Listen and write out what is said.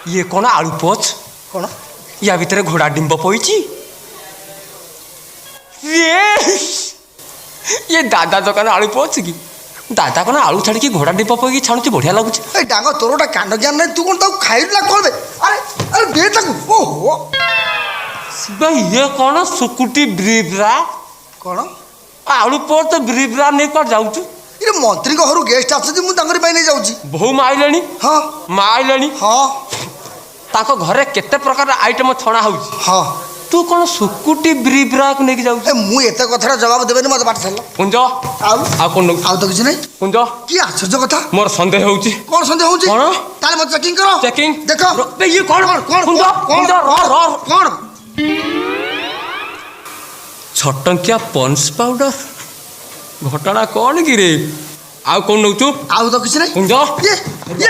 ये कौन आलू पोच कौन या भितर घोड़ा डिंब पईची ये दादा दुकान आलू पोच की दादा कौन आलू छाड़ी घोड़ा डिंब पईकी छाणुची बढ़िया लगुच ए डांग तोरटा कांड ज्ञान नहीं तू कौन ताऊ खाइला कौन बे अरे अरे दे ताकू ओहो भाई ये कौन सुकुटी ब्रिब्रा कौन आलू पोच तो ब्रिब्रा नहीं कर जाऊचु ये मंत्री को घर गेस्ट आछथि मु तांगरी पाई नहीं जाउची बहु माइलेनी हां माइलेनी हां ताको घरे केते प्रकार आइटम छणा होउची हां तू कौन सुकुटी ब्रिब्रा को लेके जाऊचु ए मु एते कथरा जवाब देबेनी मत बात छला कुंज आउ कौन आउ तो किछ नहीं कुंज की आश्चर्य कथा मोर संदेह होउची कौन संदेह होउची कौन ताले मत चेकिंग करो चेकिंग देखो बे ये कौन कौन कुंज कुंज र कौन छटंकिया पॉन्स पाउडर घटना कौन की रे आउ कौन नौचु आउ तो किछ नहीं कुंज ये